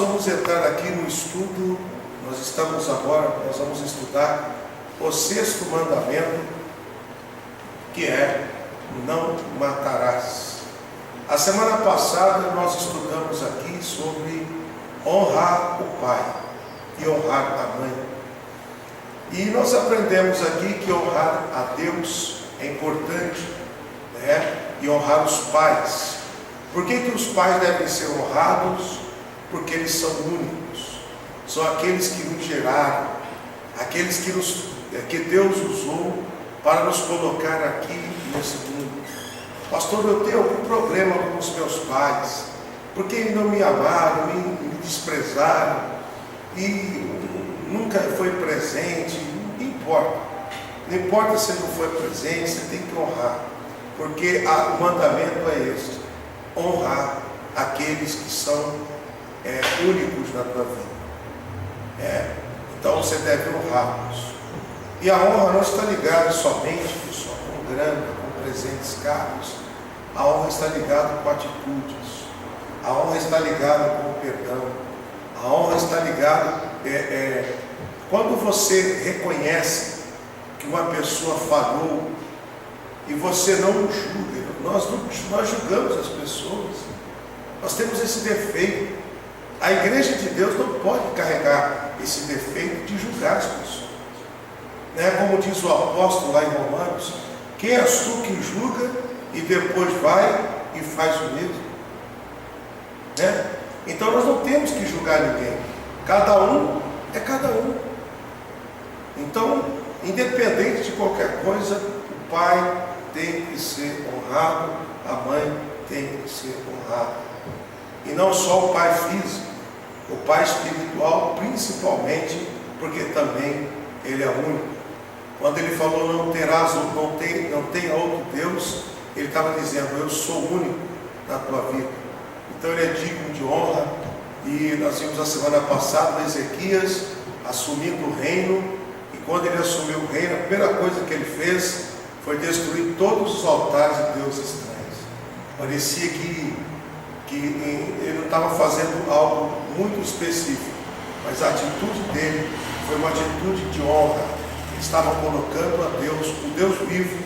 vamos entrar aqui no estudo. Nós vamos estudar o sexto mandamento, que é: não matarás. A semana passada nós estudamos aqui sobre honrar o pai e honrar a mãe. E nós aprendemos aqui que honrar a Deus é importante, né? E honrar os pais. Por que os pais devem ser honrados? Porque eles são únicos. São aqueles que nos geraram, aqueles que Deus usou para nos colocar aqui nesse mundo. Pastor, eu tenho algum problema com os meus pais, porque eles não me amaram, me desprezaram, e nunca foi presente. Não importa. Não importa se não foi presente, você tem que honrar. Porque o mandamento é esse: honrar aqueles que são únicos na tua vida. Então você deve honrá-los. E a honra não está ligada somente, pessoal, com grana, com presentes caros. A honra está ligada com atitudes. A honra está ligada com o perdão. A honra está ligada quando você reconhece que uma pessoa falhou e você não julga. Nós julgamos as pessoas. Nós temos esse defeito. A igreja de Deus não pode carregar esse defeito de julgar as pessoas. Como diz o apóstolo lá em Romanos: quem és tu que julga e depois vai e faz o mesmo? Então nós não temos que julgar ninguém. Cada um é cada um. Então, independente de qualquer coisa, o pai tem que ser honrado, a mãe tem que ser honrada. E não só o pai físico, o pai espiritual principalmente, porque também ele é único. Quando ele falou não tenha outro Deus, ele estava dizendo: eu sou único na tua vida. Então ele é digno de honra. E nós vimos a semana passada Ezequias assumindo o reino, e quando ele assumiu o reino, a primeira coisa que ele fez foi destruir todos os altares de deuses estranhos. Parecia que ele não estava fazendo algo muito específico, mas a atitude dele foi uma atitude de honra. Ele estava colocando a Deus, o Deus vivo,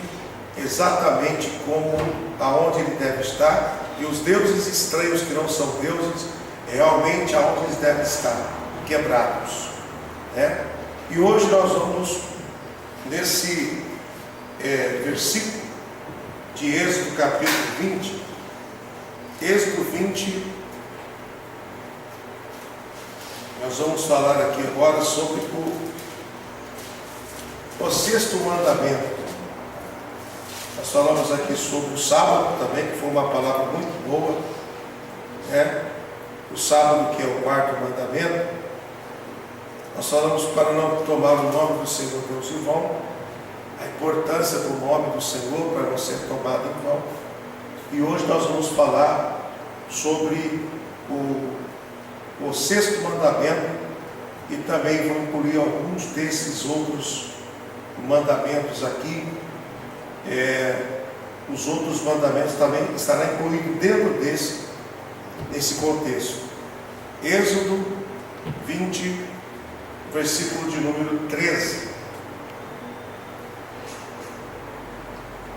exatamente como aonde ele deve estar, e os deuses estranhos que não são deuses, realmente aonde eles devem estar, quebrados. E hoje nós vamos nesse versículo de Êxodo capítulo 20. Êxodo 20, nós vamos falar aqui agora sobre o sexto mandamento. Nós falamos aqui sobre o sábado também, que foi uma palavra muito boa, o sábado, que é o quarto mandamento. Nós falamos para não tomar o nome do Senhor Deus em vão, a importância do nome do Senhor para não ser tomado em vão. E hoje nós vamos falar sobre o sexto mandamento, e também vou incluir alguns desses outros mandamentos aqui. Os outros mandamentos também estarão incluídos dentro desse contexto. Êxodo 20, versículo de número 13.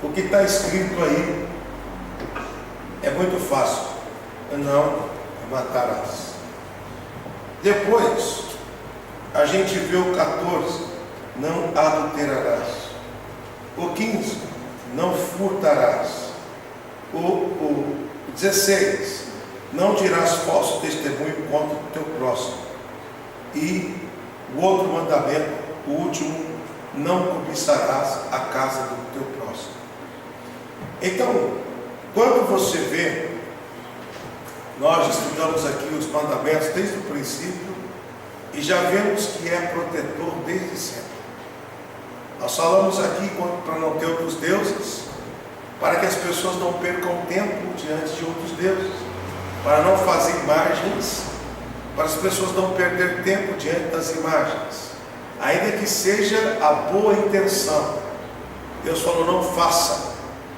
O que está escrito aí é muito fácil: não matarás. Depois a gente vê o 14, não adulterarás. O 15, não furtarás. O 16, não dirás falso testemunho contra o teu próximo. E o outro mandamento, o último, não cobiçarás a casa do teu próximo. Então, quando você vê, nós estudamos aqui os mandamentos desde o princípio e já vemos que é protetor desde sempre. Nós falamos aqui para não ter outros deuses, para que as pessoas não percam tempo diante de outros deuses, para não fazer imagens, para as pessoas não perder tempo diante das imagens, ainda que seja a boa intenção. Deus falou: não faça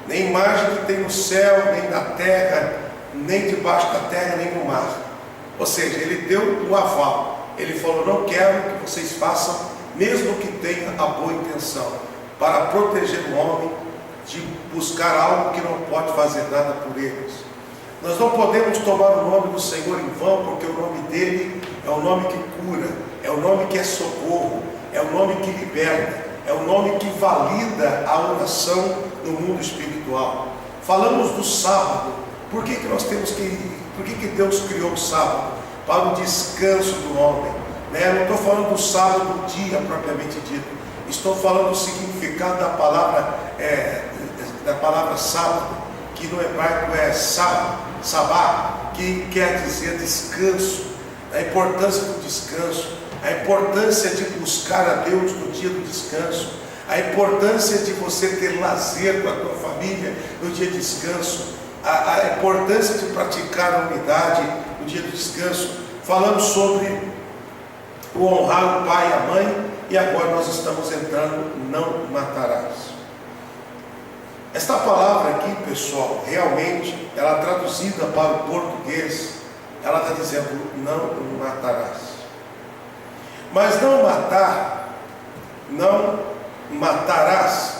nem imagem que tem no céu, nem na terra, nem debaixo da terra, nem no mar. Ou seja, ele deu o aval. Ele falou: não quero que vocês façam, mesmo que tenha a boa intenção, para proteger o homem de buscar algo que não pode fazer nada por eles. Nós não podemos tomar o nome do Senhor em vão, porque o nome dele é o nome que cura, é o nome que é socorro, é o nome que liberta, é o nome que valida a oração no mundo espiritual. Falamos do sábado. Por que Deus criou o sábado? Para o descanso do homem, né? Não estou falando do sábado do dia propriamente dito. Estou falando do significado da palavra sábado, que no hebraico é sabá, que quer dizer descanso. A importância do descanso, a importância de buscar a Deus no dia do descanso, a importância de você ter lazer com a tua família no dia de descanso, a importância de praticar a unidade no dia do descanso. Falamos sobre o honrar o pai e a mãe, e agora nós estamos entrando: não matarás. Esta palavra aqui, pessoal, realmente, ela traduzida para o português, ela está dizendo: não matarás. Mas não matarás,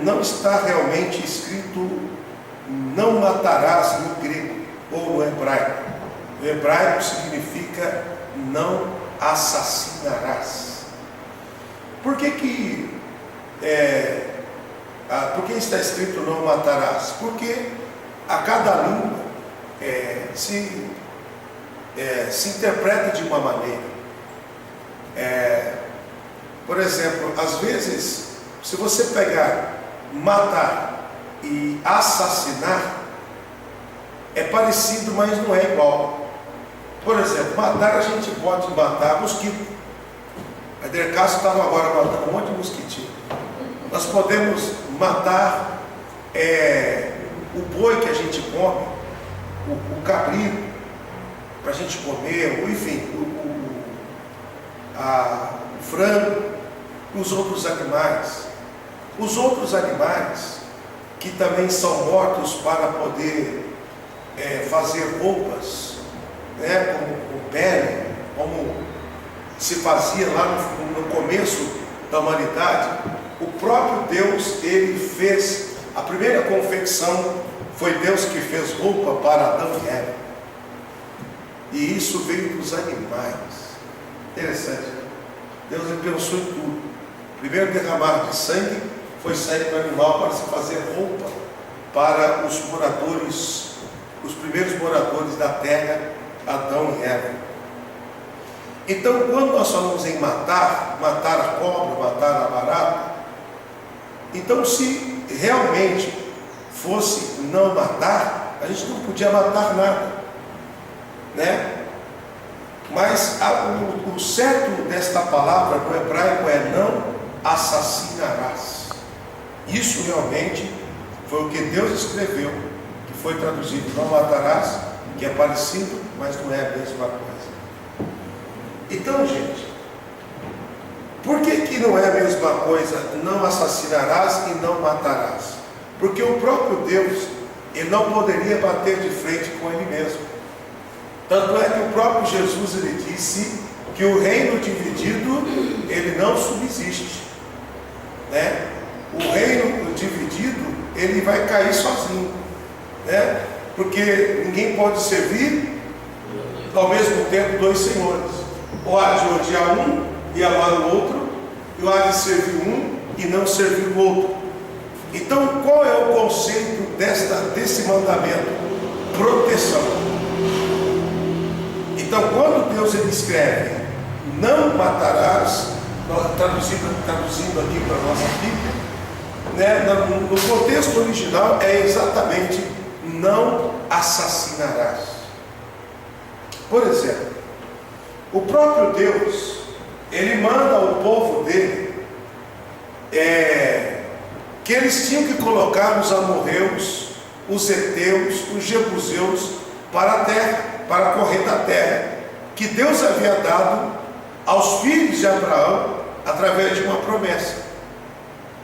não está realmente escrito não matarás no grego ou no hebraico. No hebraico significa não assassinarás. Por que está escrito não matarás? Porque a cada língua se interpreta de uma maneira. Por exemplo, às vezes, se você pegar matar e assassinar, é parecido, mas não é igual. Por exemplo, matar, a gente pode matar mosquito. A Dercasso estava agora matando um monte de mosquitinho. Nós podemos matar o boi que a gente come, o cabrito, para a gente comer, ou enfim, o frango, os outros animais. Os outros animais que também são mortos para poder fazer roupas, né, como pele, como se fazia lá no começo da humanidade. O próprio Deus, ele fez, a primeira confecção foi Deus que fez roupa para Adão e Eva. E isso veio dos animais. Interessante, né? Deus pensou em tudo. O primeiro derramar de sangue foi sangue do animal para se fazer roupa para os moradores, os primeiros moradores da terra, Adão e Eva. Então, quando nós falamos em matar a cobra, matar a barata, então, se realmente fosse não matar, a gente não podia matar nada, né? Mas o certo desta palavra no hebraico é não assassinarás. Isso realmente foi o que Deus escreveu, que foi traduzido não matarás, que é parecido, mas não é a mesma coisa. Então, gente, por que não é a mesma coisa não assassinarás e não matarás? Porque o próprio Deus, ele não poderia bater de frente com ele mesmo. Tanto é que o próprio Jesus, ele disse que o reino dividido, ele não subsiste, né? O reino dividido, ele vai cair sozinho, né? Porque ninguém pode servir ao mesmo tempo dois senhores. Ou há de odiar um e amar o outro, ou há de servir um e não servir o outro. Então, qual é o conceito desse mandamento? Proteção. Então, quando Deus ele escreve não matarás, traduzindo aqui para a nossa Bíblia, né, no contexto original é exatamente não assassinarás. Por exemplo, o próprio Deus, ele manda ao povo dele que eles tinham que colocar os amorreus, os heteus, os jebuseus para a terra, para correr da terra, que Deus havia dado aos filhos de Abraão através de uma promessa.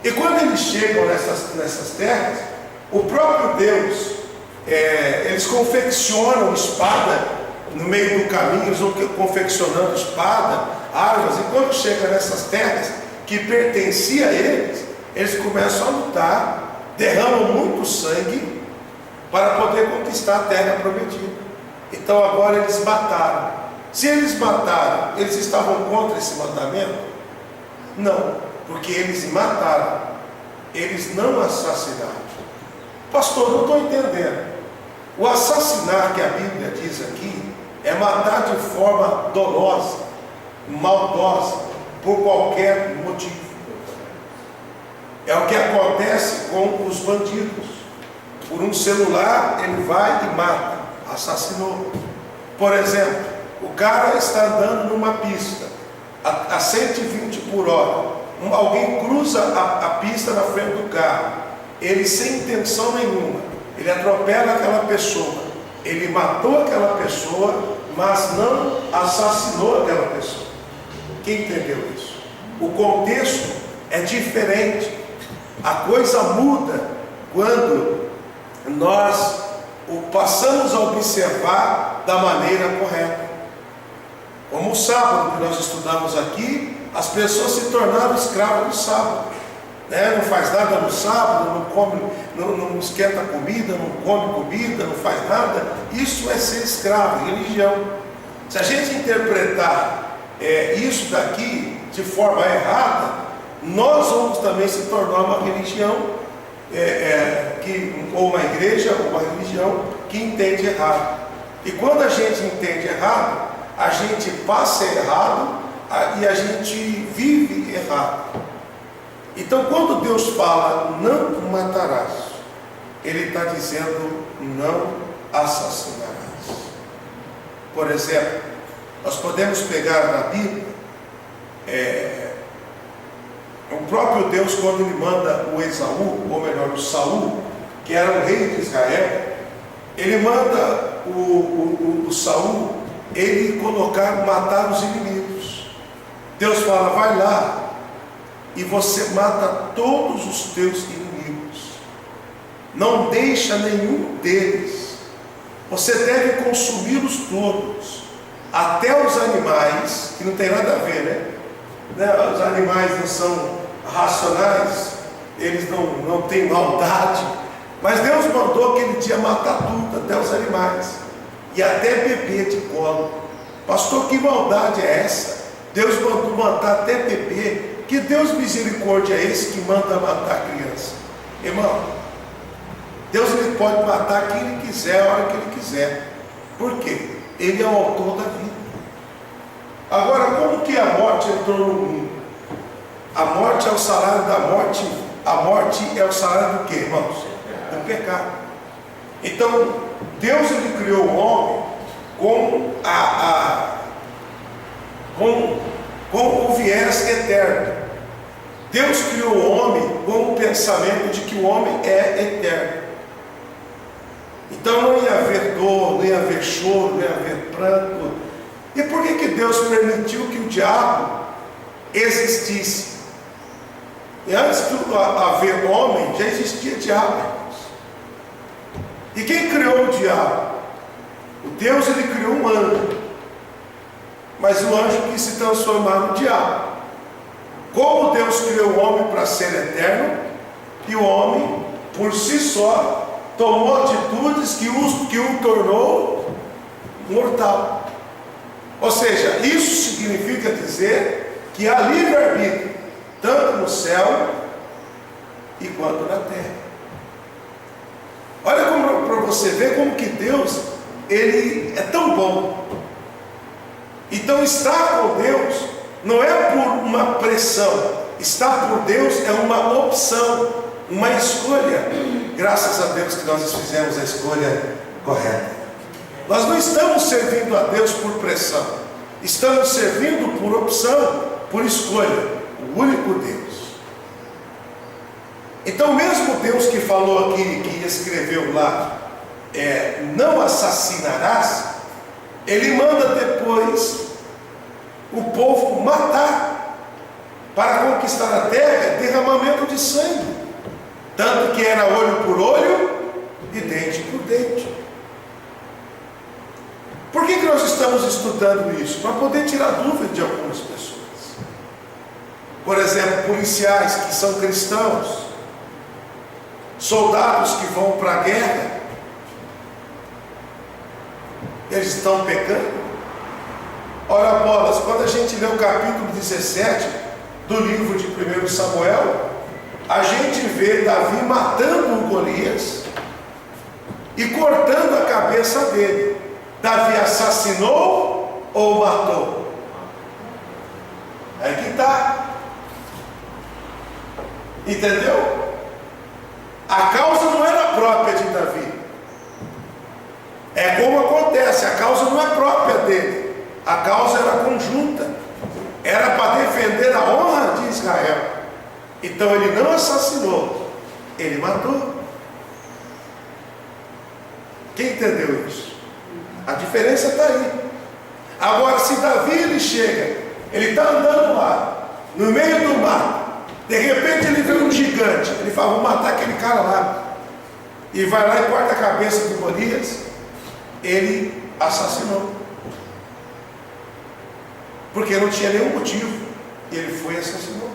E quando eles chegam nessas terras, o próprio Deus, eles confeccionam espada no meio do caminho, eles vão confeccionando espada, armas, e quando chega nessas terras que pertenciam a eles, eles começam a lutar, derramam muito sangue para poder conquistar a terra prometida. Então agora eles mataram. Se eles mataram, eles estavam contra esse mandamento? Não, porque eles mataram, eles não assassinaram. Pastor, não estou entendendo. O assassinar que a Bíblia diz aqui é matar de forma dolosa, maldosa, por qualquer motivo. É o que acontece com os bandidos. Por um celular ele vai e mata, assassinou. Por exemplo, o cara está andando numa pista a 120 por hora, alguém cruza a pista na frente do carro, ele sem intenção nenhuma, ele atropela aquela pessoa, ele matou aquela pessoa, mas não assassinou aquela pessoa. Quem entendeu isso? O contexto é diferente, a coisa muda quando nós o passamos a observar da maneira correta. Como o sábado que nós estudamos aqui, as pessoas se tornaram escravas do sábado, né? Não faz nada no sábado, não come, não esquenta comida, não come comida, não faz nada. Isso é ser escravo, religião. Se a gente interpretar isso daqui de forma errada, nós vamos também se tornar uma religião, ou uma igreja, ou uma religião que entende errado. E quando a gente entende errado, a gente passa errado e a gente vive errado. Então, quando Deus fala não matarás, Ele está dizendo não assassinarás. Por exemplo, nós podemos pegar na Bíblia o próprio Deus, quando Ele manda o Esaú, ou melhor, o Saul, que era o rei de Israel, Ele manda o Saul ele matar os inimigos. Deus fala, vai lá e você mata todos os teus inimigos, não deixa nenhum deles, você deve consumi-los todos, até os animais, que não tem nada a ver, né? Os animais não são racionais, eles não têm maldade, mas Deus mandou aquele dia matar tudo, até os animais, e até bebê de colo. Pastor, que maldade é essa? Deus mandou matar até bebê. Que Deus misericórdia é esse que manda matar a criança? Irmão, Deus ele pode matar quem Ele quiser, a hora que Ele quiser. Por quê? Ele é o autor da vida. Agora, como que a morte entrou no mundo? A morte é o salário da morte. A morte é o salário do quê, irmãos? Do pecado. Então, Deus ele criou o homem com o viés eterno. Deus criou o homem com o pensamento de que o homem é eterno. Então não ia haver dor, não ia haver choro, não ia haver pranto. E por que Deus permitiu que o diabo existisse? E antes de haver homem, já existia diabo, irmãos. E quem criou o diabo? O Deus ele criou um anjo, mas o anjo quis se transformar no diabo. Como Deus criou o homem para ser eterno, e o homem por si só tomou atitudes que o tornou mortal. Ou seja, isso significa dizer que há livre-arbítrio, tanto no céu e quanto na terra. Olha para você ver como que Deus ele é tão bom. Então estar com Deus não é por uma pressão, estar por Deus é uma opção, uma escolha. Graças a Deus que nós fizemos a escolha correta. Nós não estamos servindo a Deus por pressão, estamos servindo por opção, por escolha, o único Deus. Então mesmo Deus que falou aqui, que escreveu lá, não assassinarás, Ele manda depois o povo matar, para conquistar a terra, derramamento de sangue, tanto que era olho por olho e dente por dente. Por que nós estamos estudando isso? Para poder tirar dúvida de algumas pessoas. Por exemplo, policiais que são cristãos, soldados que vão para a guerra, eles estão pecando. Ora bolas, quando a gente lê o capítulo 17 do livro de 1 Samuel, a gente vê Davi matando o Golias e cortando a cabeça dele. Davi assassinou ou matou? Aí que está. Entendeu? A causa não era própria de Davi. É como acontece, a causa não é própria dele. A causa era conjunta. Era para defender a honra de Israel. Então ele não assassinou, ele matou. Quem entendeu isso? A diferença está aí. Agora, se Davi ele chega, ele está andando lá, no meio do mar, de repente ele vê um gigante, ele fala, vou matar aquele cara lá, e vai lá e corta a cabeça do Golias, ele assassinou, porque não tinha nenhum motivo, e ele foi e assassinou.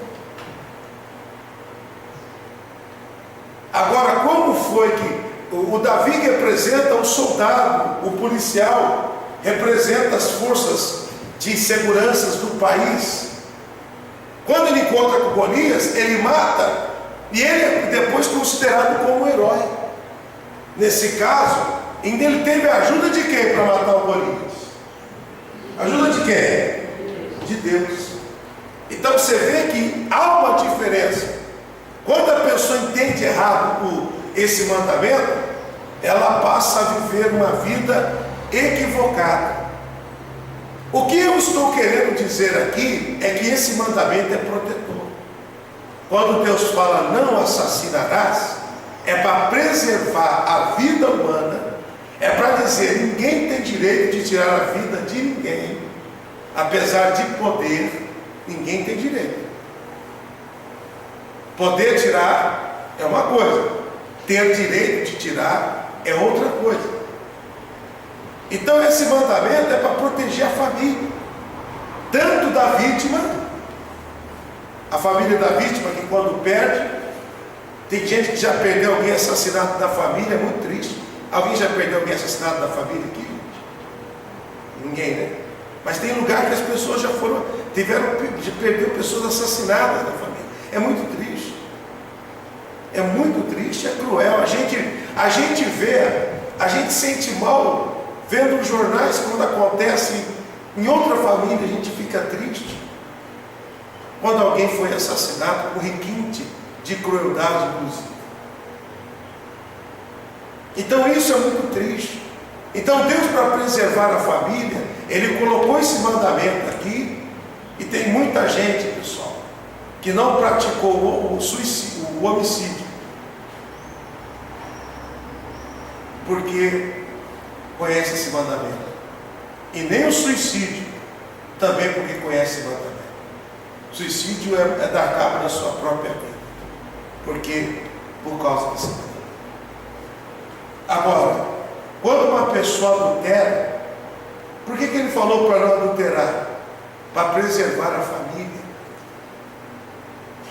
Agora, como foi que o Davi representa o soldado, o policial, representa as forças de segurança do país? Quando ele encontra com Golias, ele mata, e ele é depois considerado como um herói. Nesse caso, ele teve a ajuda de quem para matar o Golias? Ajuda de quem? De Deus. Então você vê que há uma diferença. Quando a pessoa entende errado esse mandamento, ela passa a viver uma vida equivocada. O que eu estou querendo dizer aqui é que esse mandamento é protetor. Quando Deus fala não assassinarás, é para preservar a vida humana, é para dizer ninguém tem direito de tirar a vida de ninguém, apesar de poder, ninguém tem direito. Poder tirar é uma coisa, ter direito de tirar é outra coisa. Então esse mandamento é para proteger a família, tanto da vítima, a família da vítima que quando perde, tem gente que já perdeu alguém assassinado da família, é muito triste. Alguém já perdeu alguém assassinado da família aqui? Ninguém, né? Mas tem lugar que as pessoas já perdeu pessoas assassinadas da família. É muito triste. É muito triste, é cruel. A gente vê, a gente sente mal vendo os jornais quando acontece em outra família, a gente fica triste. Quando alguém foi assassinado com requinte de crueldade, inclusive. Então isso é muito triste. Então Deus, para preservar a família, Ele colocou esse mandamento aqui, e tem muita gente, pessoal, que não praticou o suicídio, o homicídio, porque conhece esse mandamento, e nem o suicídio, também porque conhece esse mandamento. Suicídio é dar cabo da sua própria vida, porque por causa desse mandamento. Agora, quando uma pessoa adultera, por que ele falou para não adulterar? Para preservar a família.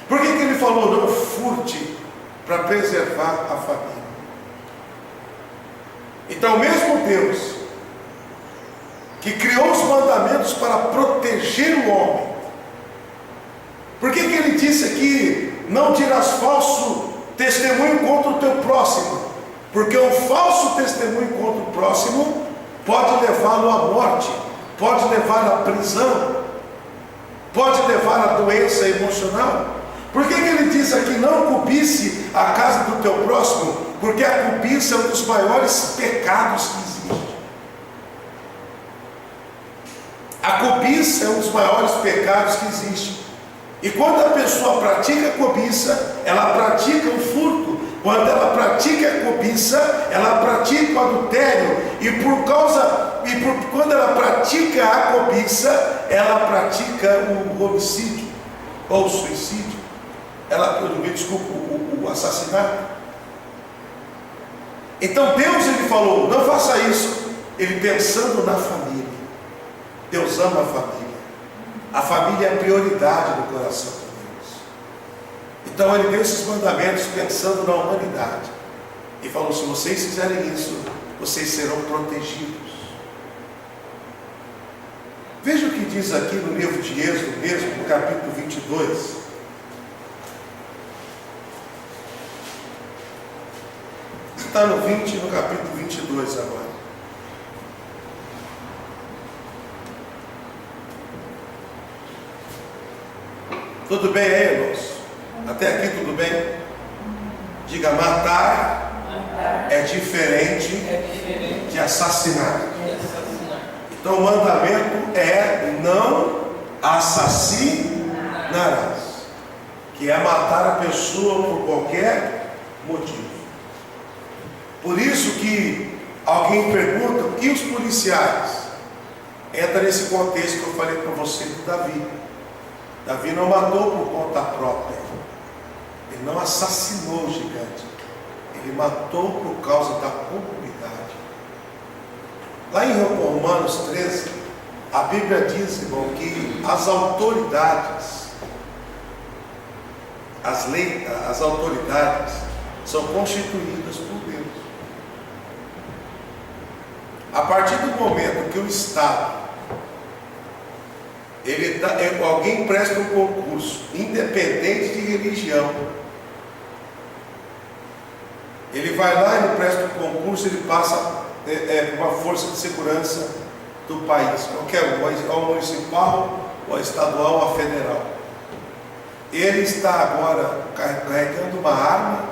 Por que ele falou não furte? Para preservar a família. Então, mesmo Deus, que criou os mandamentos para proteger o homem, por que ele disse aqui, não dirás falso testemunho contra o teu próximo? Porque o falso testemunho contra o próximo pode levá-lo à morte, pode levar à prisão, pode levar à doença emocional. Por que ele diz aqui, não cobice a casa do teu próximo? Porque a cobiça é um dos maiores pecados que existe. A cobiça é um dos maiores pecados que existe. E quando a pessoa pratica a cobiça, ela pratica o furto. Quando ela pratica a cobiça, ela pratica o adultério. Quando ela pratica a cobiça, ela pratica o homicídio ou o suicídio. O assassinato. Então Deus, ele falou, não faça isso. ele pensando na família. Deus ama a família. A família é a prioridade do coração de Deus. Então ele deu esses mandamentos pensando na humanidade. E falou: se vocês fizerem isso, vocês serão protegidos. Veja o que diz aqui no livro de Êxodo mesmo, no capítulo 22. Está no 20, no capítulo 22 agora. Tudo bem aí, irmãos? Até aqui tudo bem? Diga: matar é diferente de assassinar. Então o mandamento é: não assassinarás, que é matar a pessoa por qualquer motivo. Por isso que alguém pergunta: e os policiais? Entra nesse contexto que eu falei para você do Davi. Davi não matou por conta própria, ele não assassinou o gigante, ele matou por causa da comunidade. Lá em Romanos 13, a Bíblia diz, irmão, que as autoridades, as autoridades são constituídas por Deus. A partir do momento que o Estado, alguém presta um concurso, independente de religião, ele vai lá, ele presta um concurso, ele passa uma força de segurança do país, qualquer um, ou municipal, ou estadual, ou federal. Ele está agora carregando uma arma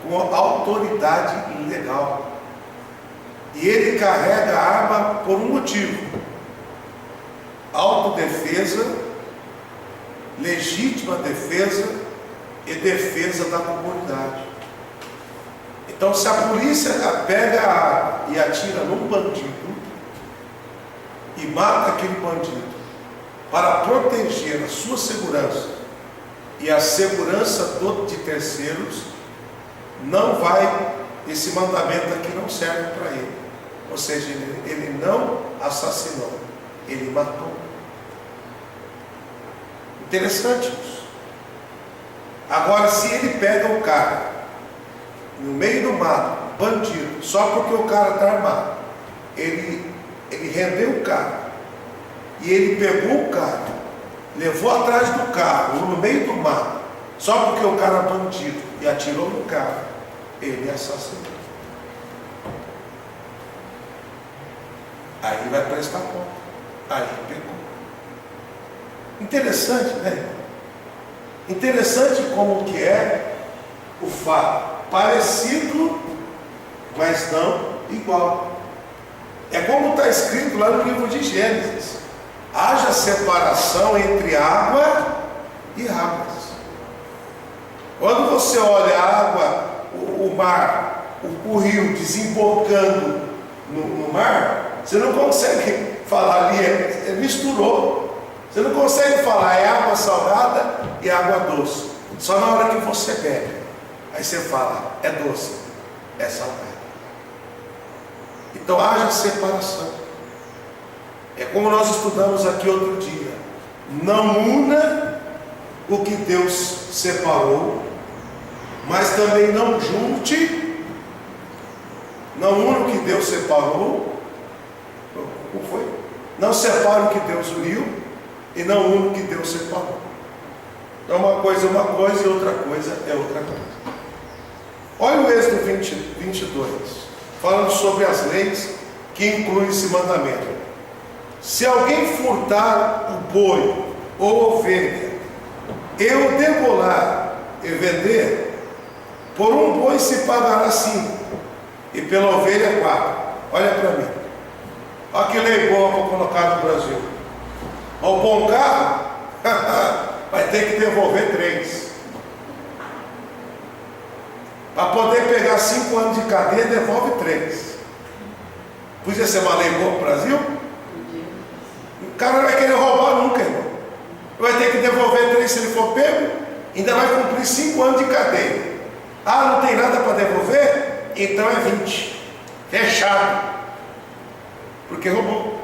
com autoridade legal. E ele carrega a arma por um motivo: autodefesa, legítima defesa e defesa da comunidade. Então, se a polícia pega a arma e atira num bandido e mata aquele bandido para proteger a sua segurança e a segurança de terceiros, não vai, esse mandamento aqui não serve para ele. Ou seja, ele não assassinou, ele matou. Interessante isso. Agora, se ele pega o cara no meio do mato, bandido, só porque o cara está armado, ele rendeu o cara, e ele pegou o cara, levou atrás do carro, no meio do mato, só porque o cara é bandido, e atirou no carro, ele assassinou. Aí vai prestar conta. Aí pegou. Interessante, né? Interessante como que é o fato. Parecido, mas não igual. É como está escrito lá no livro de Gênesis: haja separação entre água e águas. Quando você olha a água, o mar, o rio desembocando no mar, você não consegue falar ali, misturou. Você não consegue falar é água salgada e água doce. Só na hora que você bebe, aí você fala, é doce, é salgado. Então haja separação. É como nós estudamos aqui outro dia: não una o que Deus separou, mas também não junte. Não una o que Deus separou. Como foi? Não separe o que Deus uniu, e não une o que Deus separou. Então uma coisa é uma coisa e outra coisa é outra coisa. Olha o Êxodo 22, falando sobre as leis que incluem esse mandamento. Se alguém furtar o boi ou ovelha, e o degolar e vender, por um boi se pagará 5, e pela ovelha 4. Olha para mim. Olha que lei boa para colocar no Brasil. O bom carro vai ter que devolver 3. Para poder pegar 5 anos de cadeia, devolve 3. Podia ser uma lei boa para o Brasil? O cara não vai querer roubar nunca, irmão. Vai ter que devolver 3 se ele for pego, ainda vai cumprir 5 anos de cadeia. Ah, não tem nada para devolver? Então é 20. Fechado. porque roubou.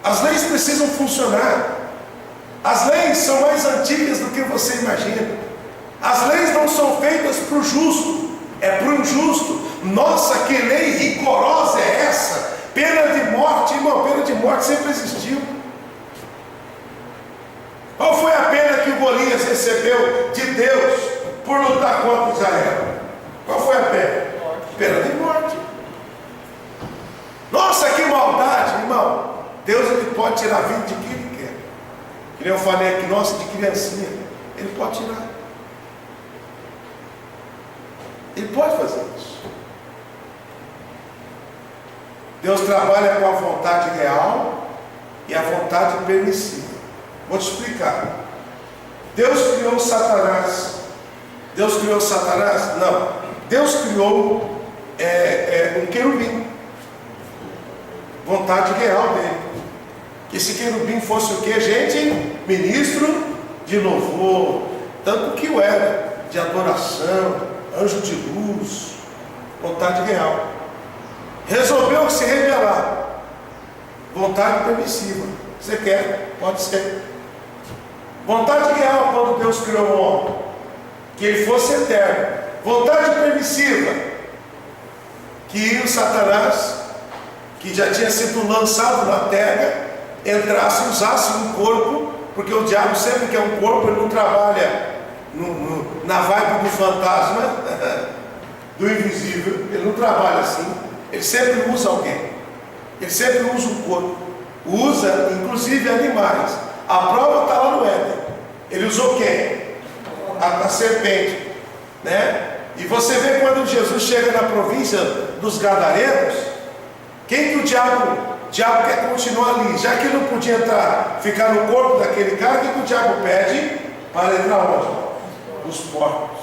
As leis precisam funcionar. As leis são mais antigas do que você imagina. As leis não são feitas para o justo, é para o injusto. Nossa, que lei rigorosa é essa? Pena de morte, irmão, pena de morte sempre existiu. Qual foi a pena que o Golias recebeu de Deus por lutar contra Israel? Qual foi a pena? Pena de morte. Nossa, que maldade, irmão. Deus, ele pode tirar a vida de quem ele quer. Que nem eu falei aqui, nossa, de criancinha, ele pode tirar. Ele pode fazer isso. Deus trabalha com a vontade real e a vontade permissiva. Vou te explicar. Deus criou Satanás. Deus criou Satanás? Não. Deus criou um querubim. Vontade real dele. Que esse querubim fosse o que, gente? Ministro de louvor. Tanto que o era, de adoração, anjo de luz. Vontade real. Resolveu se rebelar. Vontade permissiva. Você quer? Pode ser. Vontade real quando Deus criou o homem. Que ele fosse eterno. Vontade permissiva. Que o Satanás, que já tinha sido lançado na terra, entrasse e usasse um corpo. Porque o diabo sempre quer um corpo, ele não trabalha na vibe do fantasma, do invisível. Ele não trabalha assim. Ele sempre usa alguém. Ele sempre usa um corpo. Usa, inclusive, animais. A prova está lá no Éden. Ele usou quem? A serpente, né? E você vê quando Jesus chega na província dos Gadarenos, quem que o diabo quer continuar ali? Já que ele não podia ficar no corpo daquele cara, o que o diabo pede? Para entrar onde? Os porcos.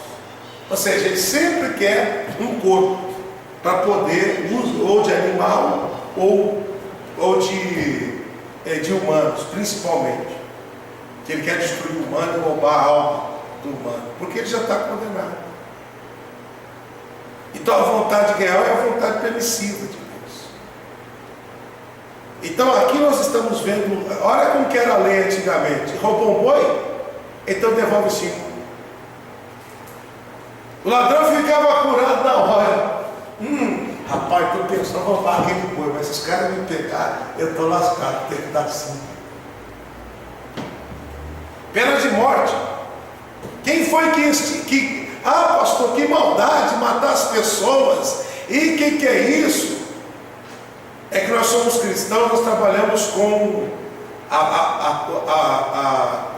Ou seja, ele sempre quer um corpo para poder, ou de animal, ou de humanos, principalmente. Que ele quer destruir o humano e roubar a alma do humano, porque ele já está condenado. Então a vontade real é a vontade permissiva de Deus. Então aqui nós estamos vendo, olha como que era a lei antigamente. Roubou um boi? Então devolve 5. O ladrão ficava curado na hora. Rapaz, estou pensando em roubar aquele boi, mas se os caras me pegarem, eu estou lascado, tenho que dar 5. Pena de morte. Quem foi que pastor, que maldade matar as pessoas. E que é isso? É que nós somos cristãos, nós trabalhamos com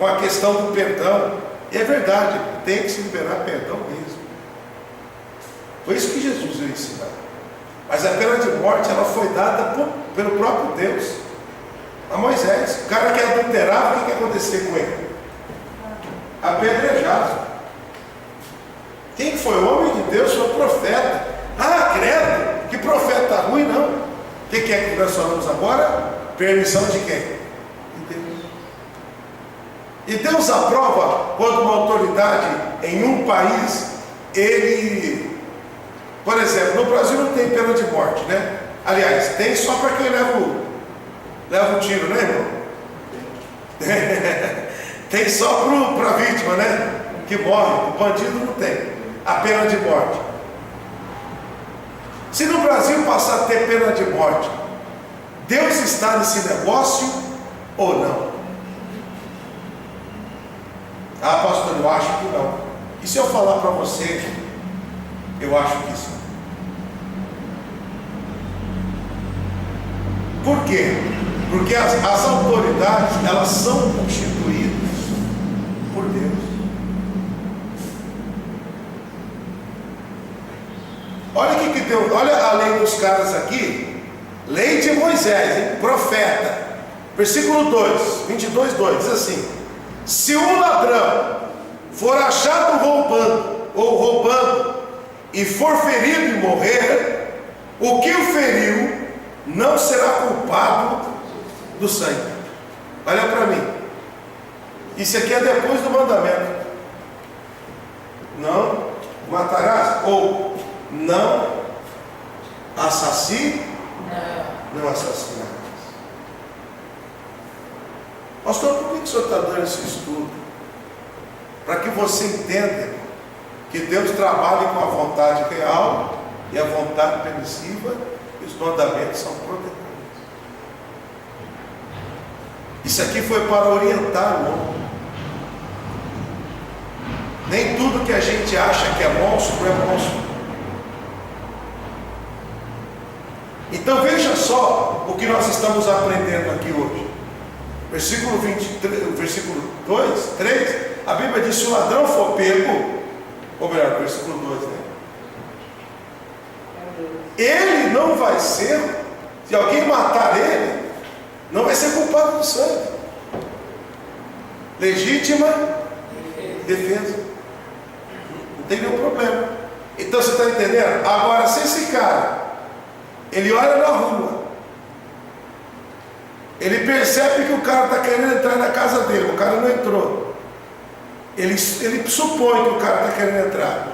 a questão do perdão. E é verdade, tem que se liberar perdão mesmo. Foi isso que Jesus veio ensinar. Mas a pena de morte, ela foi dada pelo próprio Deus a Moisés. O cara que adulterava, o que ia acontecer com ele? Apedrejado. Quem foi o homem de Deus foi o profeta. Credo, que profeta ruim, não. O que é que nós falamos agora? Permissão de quem? De Deus. E Deus aprova quando uma autoridade em um país, ele, por exemplo, no Brasil não tem pena de morte, né? Aliás, tem só para quem leva o tiro, né, irmão? Tem só para a vítima, né? Que morre. O bandido não tem a pena de morte. Se no Brasil passar a ter pena de morte, Deus está nesse negócio ou não? Pastor, eu acho que não. E se eu falar para você, eu acho que sim. Por quê? Porque as autoridades, elas são constituídas por Deus. Olha o que Deus, olha a lei dos caras aqui. Lei de Moisés, hein? Profeta. Versículo 2, 22:2, diz assim: se um ladrão for achado roubando e for ferido e morrer, o que o feriu não será culpado do sangue. Olha para mim. Isso aqui é depois do mandamento. Não matarás, ou não assassine. não assassinarás. Pastor, por que o senhor está dando esse estudo? Para que você entenda que Deus trabalha com a vontade real e a vontade permissiva, e os mandamentos são protetores. Isso aqui foi para orientar o homem. Nem tudo que a gente acha que é monstro é monstro. Então veja só o que nós estamos aprendendo aqui hoje. Versículo 23, versículo 2, 3, a Bíblia diz: se o ladrão for pego, ou melhor, versículo 2, né? Ele não vai ser, se alguém matar ele, não vai ser culpado do sangue. Legítima defesa. Não tem nenhum problema. Então você está entendendo? Agora, se esse cara, ele olha na rua, ele percebe que o cara está querendo entrar na casa dele, o cara não entrou. Ele supõe que o cara está querendo entrar.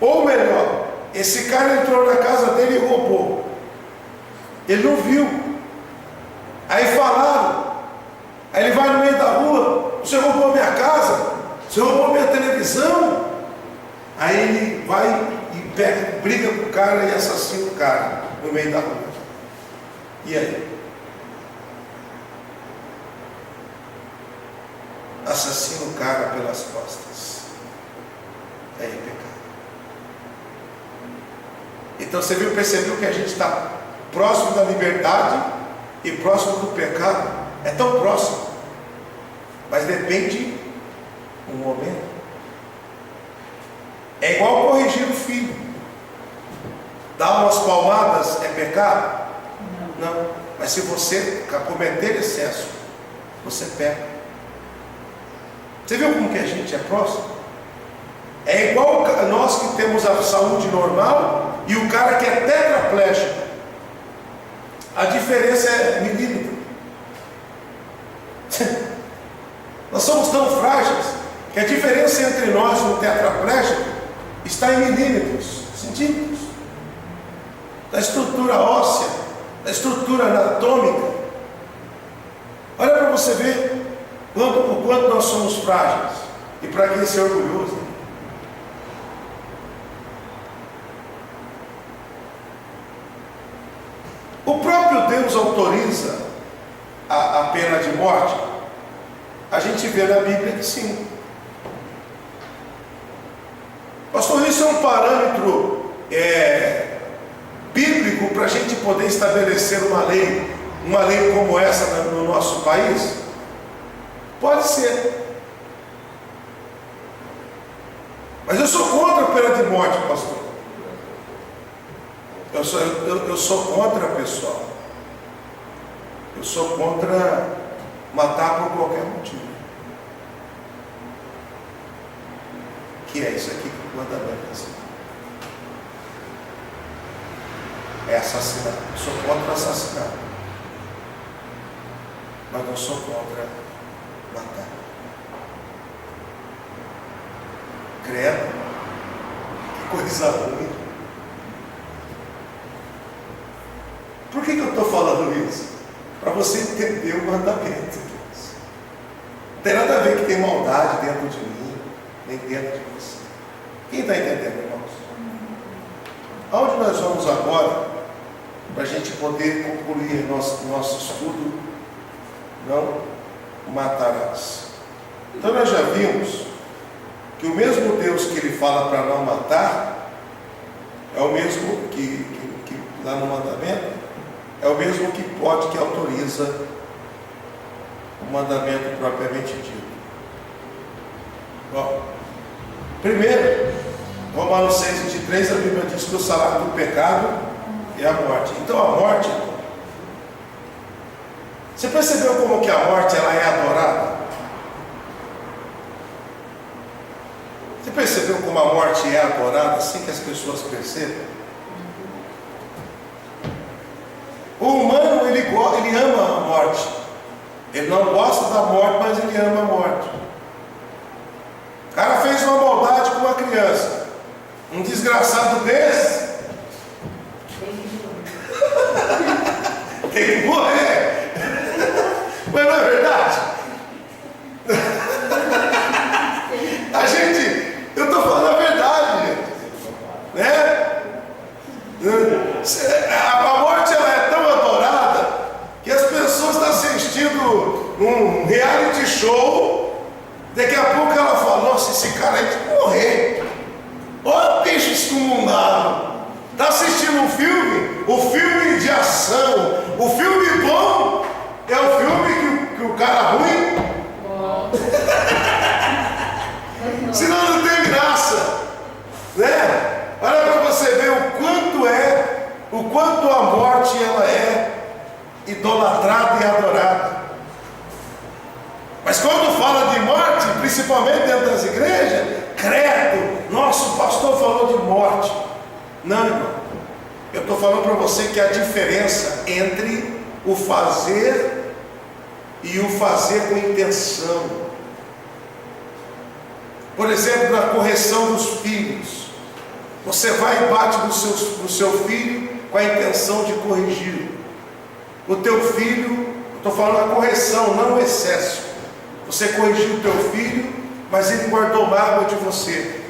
Ou melhor, esse cara entrou na casa dele e roubou. Ele não viu. Aí falaram. Aí ele vai no meio da rua: você roubou minha casa? Você roubou minha televisão? Aí ele vai e pega, briga com o cara e assassina o cara no meio da rua. E aí? Assassina o cara pelas costas. Aí é pecado. Então você percebeu que a gente está próximo da liberdade e próximo do pecado. É tão próximo, mas depende do momento. É igual corrigir o filho. Dar umas palmadas é pecado? Não. Mas se você cometer excesso, você peca. Você viu como que a gente é próximo? É igual nós que temos a saúde normal e o cara que é tetraplégico. A diferença é milímetro. Nós somos tão frágeis que a diferença entre nós e o tetraplégico está em milímetros, centímetros, da estrutura óssea, da estrutura anatômica. Olha para você ver o quanto nós somos frágeis, e para quem ser orgulhoso. O próprio Deus autoriza a pena de morte. A gente vê na Bíblia que sim. Pastor, isso é um parâmetro bíblico para a gente poder estabelecer uma lei como essa no nosso país? Pode ser. Mas eu sou contra a pena de morte, pastor. Eu sou contra, pessoal. Eu sou contra matar por qualquer motivo. Que é isso aqui que o mandamento é assassinato. Eu sou contra o assassinato, mas não sou contra matar. Credo, que coisa ruim. Por que eu estou falando isso? Para você entender o mandamento. Não tem nada a ver que tem maldade dentro de mim, nem dentro de você. Quem está entendendo, irmãos? Aonde nós vamos agora, para a gente poder concluir nosso estudo? Não matarás. Então nós já vimos que o mesmo Deus que ele fala para não matar é o mesmo que lá no mandamento é o mesmo que autoriza o mandamento propriamente dito. Bom, primeiro, Romanos 6:23, a Bíblia diz que o salário do pecado é a morte. Então a morte, você percebeu como que a morte ela é adorada? Você percebeu como a morte é adorada assim que as pessoas percebem? O humano, ele ama a morte. Ele não gosta da morte, mas ele ama a morte. O cara fez uma maldade com uma criança. Um desgraçado desse Tem que morrer. Mas não é verdade? Eu estou falando a verdade, gente. Né? A morte ela é tão adorada que as pessoas estão assistindo um reality show. Daqui a pouco ela fala: nossa, esse cara aí tem que morrer. Olha o bicho escumundado. Está assistindo um filme, o filme de ação, o filme bom é o filme que o cara ruim. Senão não tem graça, né? Olha para você ver o quanto a morte ela é idolatrada e adorada. Mas quando fala de morte, principalmente dentro das igrejas, credo, nosso pastor falou de morte. Não, irmão. Eu estou falando para você que a diferença entre o fazer e o fazer com intenção. Por exemplo, na correção dos filhos, você vai e bate no seu filho com a intenção de corrigi-lo. O teu filho, estou falando da correção, não o excesso. Você corrigiu o teu filho, mas ele guardou mágoa de você.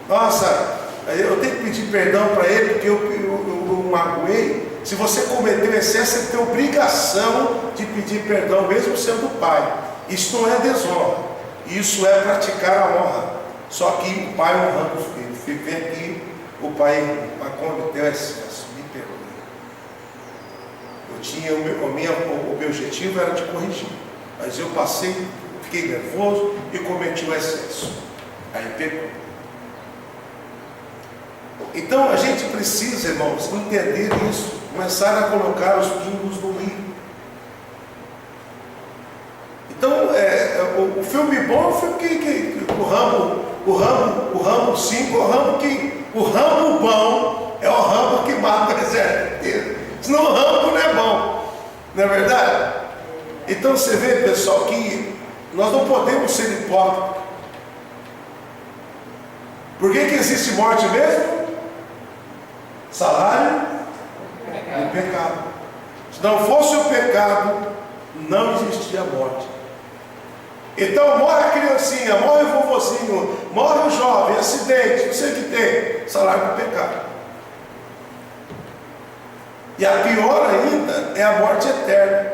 Nossa, eu tenho que pedir perdão para ele porque eu magoei. Se você cometeu excesso, você tem obrigação de pedir perdão, mesmo sendo pai. Isso não é desonra. Isso é praticar a honra. Só que o pai honrando o filho. Filho, vem aqui, o pai cometeu excesso, me perdoe. O meu objetivo era te corrigir, mas eu fiquei nervoso e cometi o excesso. Aí pegou. Então a gente precisa, irmãos, entender isso, começar a colocar os pingos no i. Então, o filme bom é o filme que o Rambo 5 é o Rambo bom é o Rambo que mata o exército inteiro. Senão o Rambo não é bom, não é verdade? Então você vê, pessoal, que nós não podemos ser hipócritas. Por que existe morte mesmo? Salário do pecado. Se não fosse o pecado, não existia morte. Então morre a criancinha, morre o vovozinho, morre o jovem, acidente, não sei o que tem, salário do pecado. E a pior ainda é a morte eterna,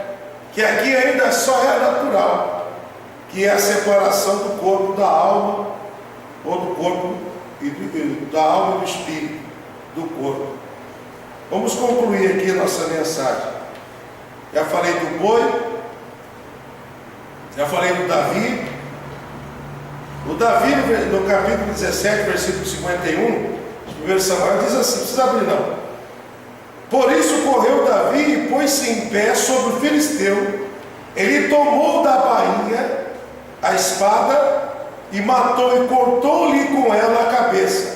que aqui ainda só é natural, que é a separação do corpo da alma, ou do corpo da alma e do espírito, do corpo. Vamos concluir aqui a nossa mensagem. Já falei do boi, já falei do Davi. O Davi, no capítulo 17, versículo 51, 1 Samuel, diz assim, não precisa abrir não. Por isso correu Davi e pôs-se em pé sobre o filisteu. Ele tomou da bainha a espada e matou e cortou-lhe com ela a cabeça.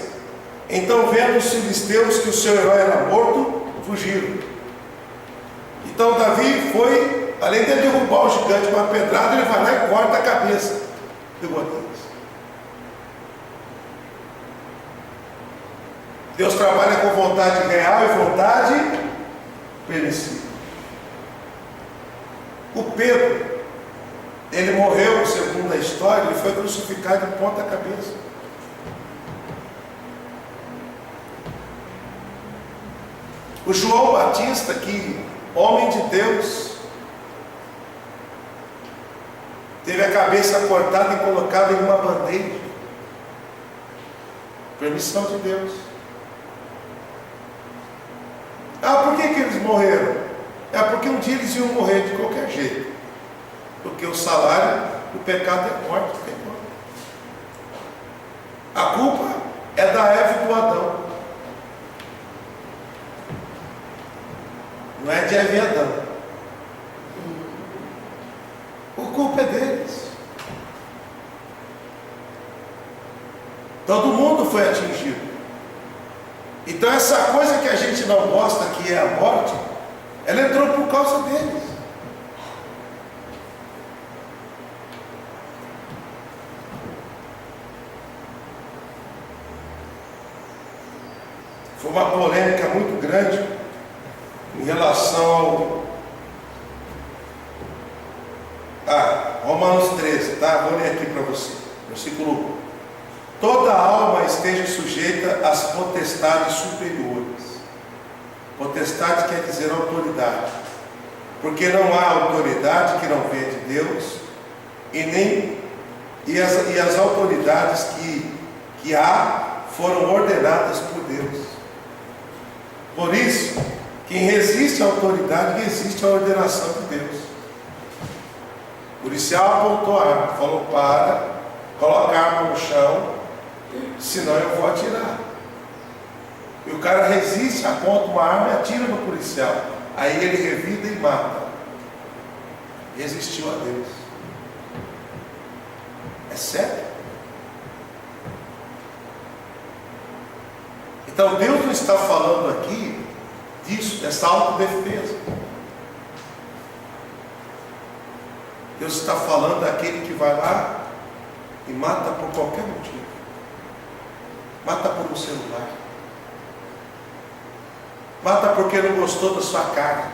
Então, vendo os filisteus que o seu herói era morto, fugiram. Então Davi foi, além de derrubar o gigante com uma pedrada, ele vai lá e corta a cabeça de Golias. Deus trabalha com vontade real e vontade permissiva. O Pedro, ele morreu, segundo a história, ele foi crucificado de ponta cabeça. O João Batista, que homem de Deus, teve a cabeça cortada e colocada em uma bandeja. Permissão de Deus. Ah, por que eles morreram? É porque um dia eles iam morrer de qualquer jeito. Porque o salário do pecado é morte. A culpa é da Eva e do Adão. Não é de Eva e Adão. A culpa é deles. Todo mundo foi atingido. Então essa coisa que a gente não gosta, que é a morte, ela entrou por causa deles. Foi uma polêmica muito grande em relação Romanos 13, tá? Vou ler aqui para você. Versículo 1. Toda alma esteja sujeita às potestades superiores. Potestade quer dizer autoridade. Porque não há autoridade que não venha de Deus, e as autoridades que há foram ordenadas por Deus. Por isso, quem resiste à autoridade, resiste à ordenação de Deus. O policial apontou a arma, falou: para, coloca a arma no chão, senão eu vou atirar. E o cara resiste, aponta uma arma e atira no policial. Aí ele revida e mata. Resistiu a Deus. É sério? Então Deus não está falando aqui disso, dessa autodefesa. Deus está falando daquele que vai lá e mata por qualquer motivo. Mata por um celular. Mata porque não gostou da sua carne.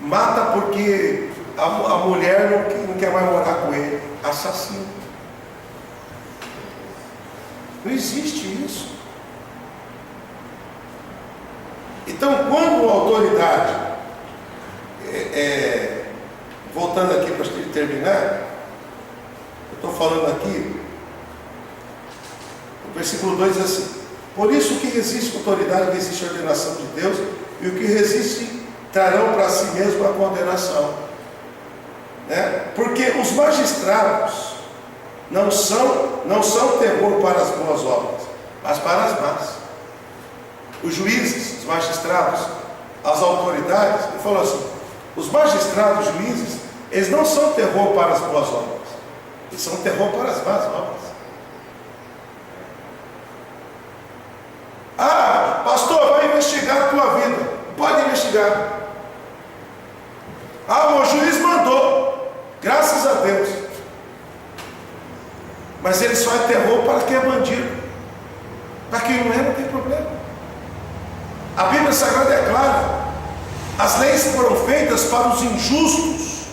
Mata porque a mulher não quer mais morar com ele. Assassino. Não existe isso. Então, quando a autoridade, voltando aqui para terminar, eu estou falando aqui, o versículo 2 diz assim: por isso o que resiste a autoridade, resiste a ordenação de Deus, e o que resiste trarão para si mesmo a condenação. Porque os magistrados não são terror para as boas obras, mas para as más. Os juízes, os magistrados, as autoridades, ele falou assim: os magistrados, os juízes, eles não são terror para as boas obras, eles são terror para as más obras. Pastor, vai investigar a tua vida. Pode investigar. O juiz mandou, graças a Deus. Mas ele só é terror para quem é bandido. Para quem não tem problema. A Bíblia Sagrada é clara. As leis foram feitas para os injustos.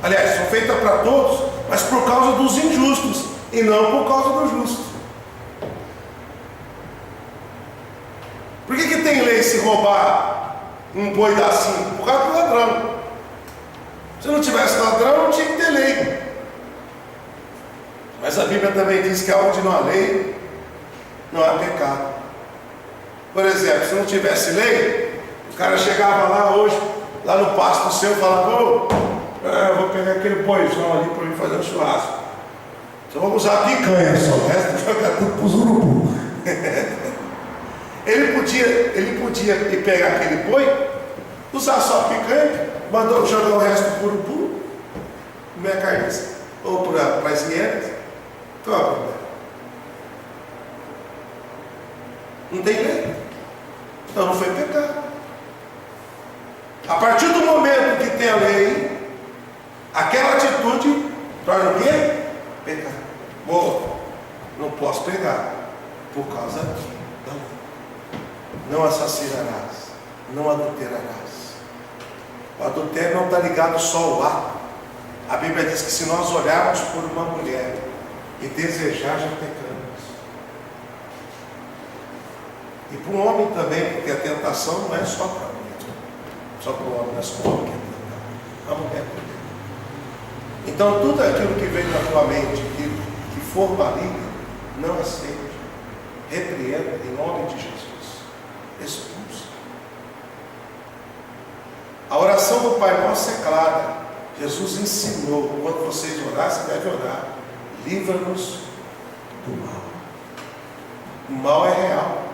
Aliás, são feitas para todos, mas por causa dos injustos e não por causa dos justos. Por que tem lei se roubar um boi dá 5? Por causa do ladrão. Se não tivesse ladrão, não tinha que ter lei. Mas a Bíblia também diz que onde não há lei, não há pecado. Por exemplo, se não tivesse lei, o cara chegava lá hoje, lá no pasto seu, e falava: eu vou pegar aquele boizão ali para mim fazer um churrasco. Só vou usar picanha só, o resto eu jogar tudo para os urubu. Ele podia ir pegar aquele boi, usar só a picanha, mandou jogar o resto para o urubu, comer a carniça, ou para as hienas. Qual é o problema? Não tem lei. Então não foi pecado. A partir do momento que tem a lei, aquela atitude torna o quê? Pecado. Não posso pegar por causa da lei. Não assassinarás, não adulterarás. O adultério não está ligado só ao ato. A Bíblia diz que se nós olharmos por uma mulher e desejar, já pecamos. E para o homem também, porque a tentação não é só para a mulher, só para o homem, não é só o homem que é tentado, a mulher também. Então tudo aquilo que vem na tua mente, que for maligno, não aceite. Repreenda em nome de Jesus. Expulsa. A oração do Pai Nosso é clara. Jesus ensinou: quando vocês orarem, você deve orar: livra-nos do mal. O mal é real.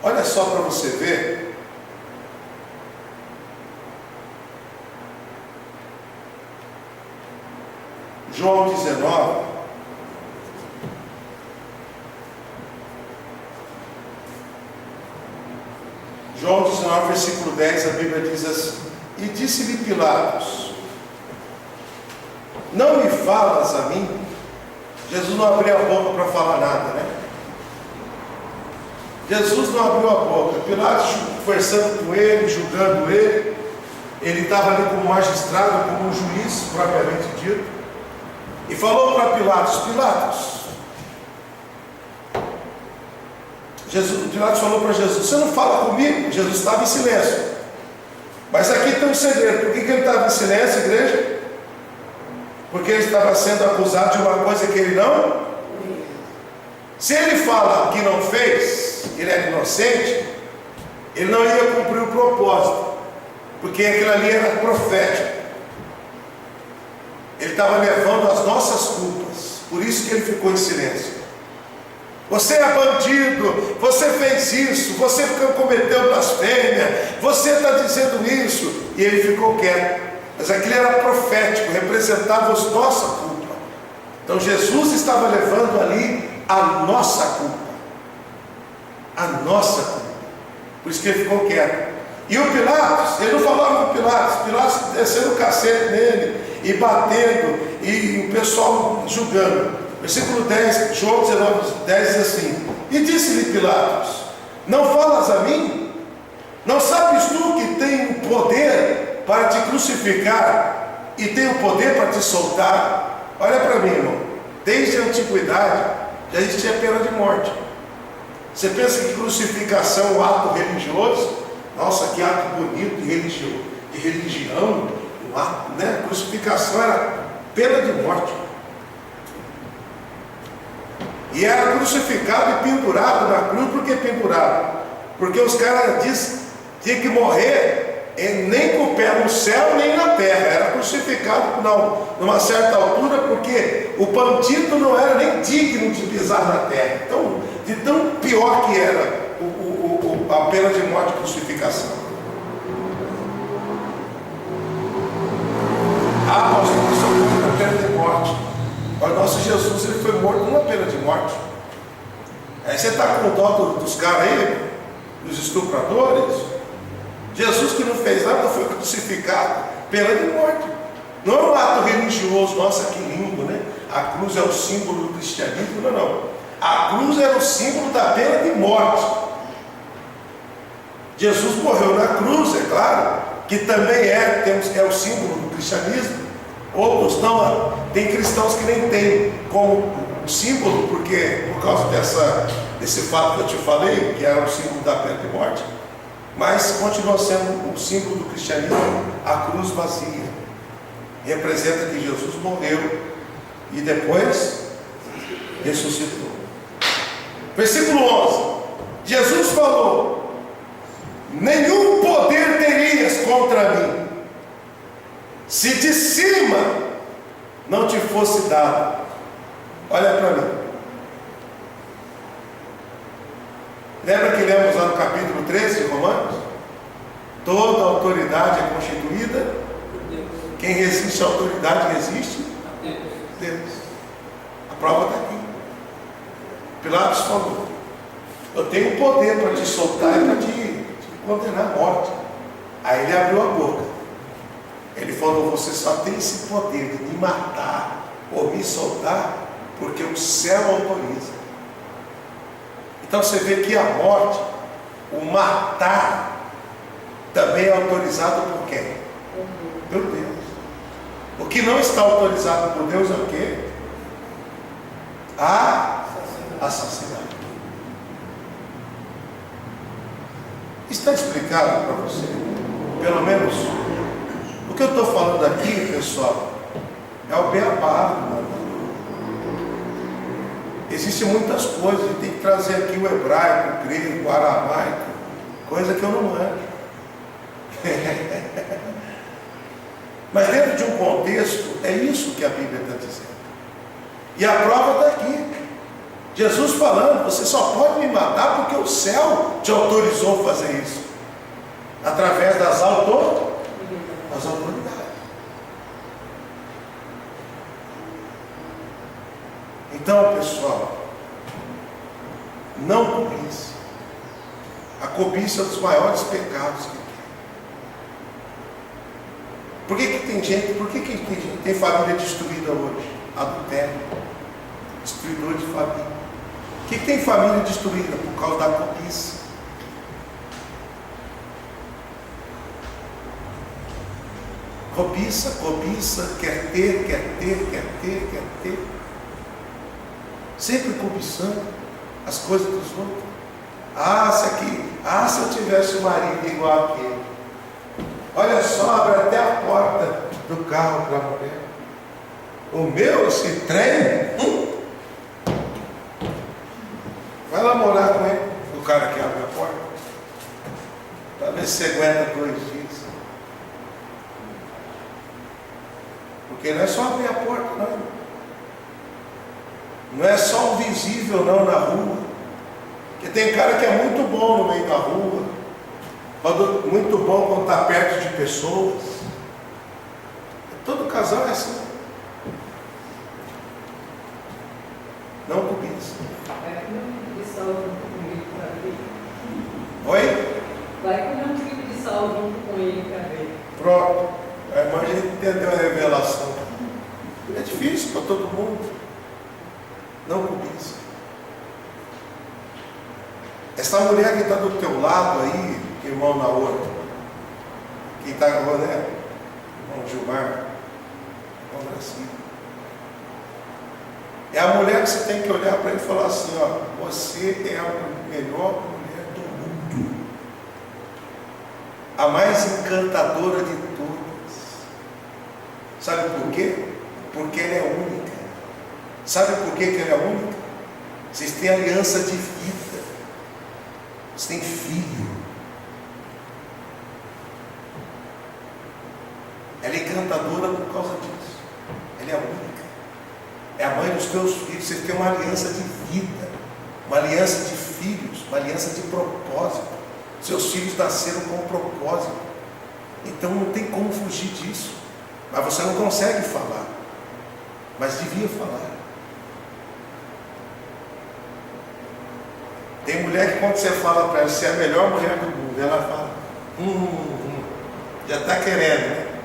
Olha só para você ver. João 19. João 19, versículo 10, a Bíblia diz assim: e disse-lhe Pilatos: não me falas a mim? Jesus não abriu a boca para falar nada, né? Jesus não abriu a boca. Pilatos conversando com ele, julgando ele. Ele estava ali como magistrado, como um juiz, propriamente dito. E falou para Pilatos: Pilatos falou para Jesus: você não fala comigo? Jesus estava em silêncio. Mas aqui tem um segredo. Por que ele estava em silêncio, igreja? Porque ele estava sendo acusado de uma coisa que ele não. Se ele fala que não fez, que ele era inocente, ele não ia cumprir o propósito, porque aquilo ali era profético. Ele estava levando as nossas culpas, por isso que ele ficou em silêncio. Você é bandido, você fez isso, você cometeu blasfêmia, você está dizendo isso, e ele ficou quieto. Mas aquilo era profético, representava a nossa culpa. Então Jesus estava levando ali a nossa culpa, a nossa culpa. Por isso que ele ficou quieto. E o Pilatos, ele não falava com Pilatos descendo o cacete nele e batendo, e o pessoal julgando. Versículo 10, João 19:10 diz assim: e disse-lhe Pilatos: não falas a mim? Não sabes tu que tenho o poder para te crucificar e tenho o poder para te soltar? Olha para mim, irmão. Desde a antiguidade já existia pena de morte. Você pensa que crucificação é um ato religioso? Nossa, que ato bonito de religião, um ato, né? Crucificação era pena de morte. E era crucificado e pendurado na cruz. Por que pendurado? Porque os caras diziam que tinha que morrer nem com o pé no céu nem na terra. Era crucificado numa certa altura, porque o bandido não era nem digno de pisar na terra. Então, de tão pior que era a pena de morte, crucificação. A pena de morte. O nosso Jesus, ele foi morto numa pena de morte. Aí você está com dó dos caras aí, dos estupradores. Jesus, que não fez nada, foi crucificado, pena de morte. Não é um ato religioso. Nossa, que lindo, né? A cruz é o símbolo do cristianismo. Não. A cruz era o símbolo da pena de morte. Jesus morreu na cruz, é claro, que também é o símbolo do cristianismo. Outros não, tem cristãos que nem tem como símbolo, porque por causa desse fato que eu te falei, que era o símbolo da pena de morte, mas continua sendo o símbolo do cristianismo, a cruz vazia. Representa que Jesus morreu e depois ressuscitou. Versículo 11: Jesus falou: nenhum poder terias contra mim, se de cima não te fosse dado. Olha para mim. Lembra que lemos lá no capítulo 13 de Romanos? Toda autoridade é constituída. Quem resiste à autoridade resiste? Deus. A prova está aqui. Pilatos falou: eu tenho poder para te soltar e para te condenar à morte. Aí ele abriu a boca. Ele falou: você só tem esse poder de me matar ou me soltar porque o céu autoriza. Então você vê que a morte, o matar, também é autorizado por quem? Por Deus. O que não está autorizado por Deus é o quê? Assassinato. Está explicado para você? Pelo menos o que eu estou falando aqui, pessoal, é o beabá. Existem muitas coisas, e tem que trazer aqui o hebraico, o grego, o aramaico, coisa que eu não manjo. Mas dentro de um contexto, é isso que a Bíblia está dizendo. E a prova está aqui. Jesus falando: você só pode me matar porque o céu te autorizou a fazer isso. Através das autoridades. Então, pessoal, não cobice. A cobiça é um dos maiores pecados que tem. Por que tem gente, tem família destruída hoje? Adultério, destruidor de família. que tem família destruída por causa da cobiça? Cobiça, cobiça, quer ter, quer ter, quer ter, quer ter. Sempre cobiçando as coisas dos outros. Se eu tivesse um marido igual aquele. Olha só, abre até a porta do carro para a mulher. O meu, esse trem, vai lá morar com ele, o cara que abre a porta, para ver se você aguenta 2 dias. Porque não é só abrir a porta, não. Não é só o visível, não, na rua. Porque tem cara que é muito bom no meio da rua, muito bom quando está perto de pessoas. Todo casal é assim. Não cobiça. Vai comer um tipo de sal junto com ele para ver. Oi? Vai comer um tipo de sal junto com ele para ver. Pronto. A irmã a gente entendeu a revelação. É difícil para todo mundo. Não cobiça. Essa mulher que está do teu lado aí, irmão Naor, quem está agora, né? Irmão Gilmar, irmão Brasil. É a mulher que você tem que olhar para ele e falar assim, ó, você é a melhor mulher do mundo. A mais encantadora de todas. Sabe por quê? Porque ela é única. Sabe por quê que ela é única? Vocês têm aliança de vida. Vocês têm filho. Ela é encantadora por causa disso. Ela é única. É a mãe dos teus filhos. Você tem uma aliança de vida, uma aliança de filhos, uma aliança de propósito. Seus filhos nasceram com um propósito. Então não tem como fugir disso. Mas você não consegue falar. Mas devia falar. Tem mulher que quando você fala para ela, você é a melhor mulher do mundo, ela fala, já está querendo, né?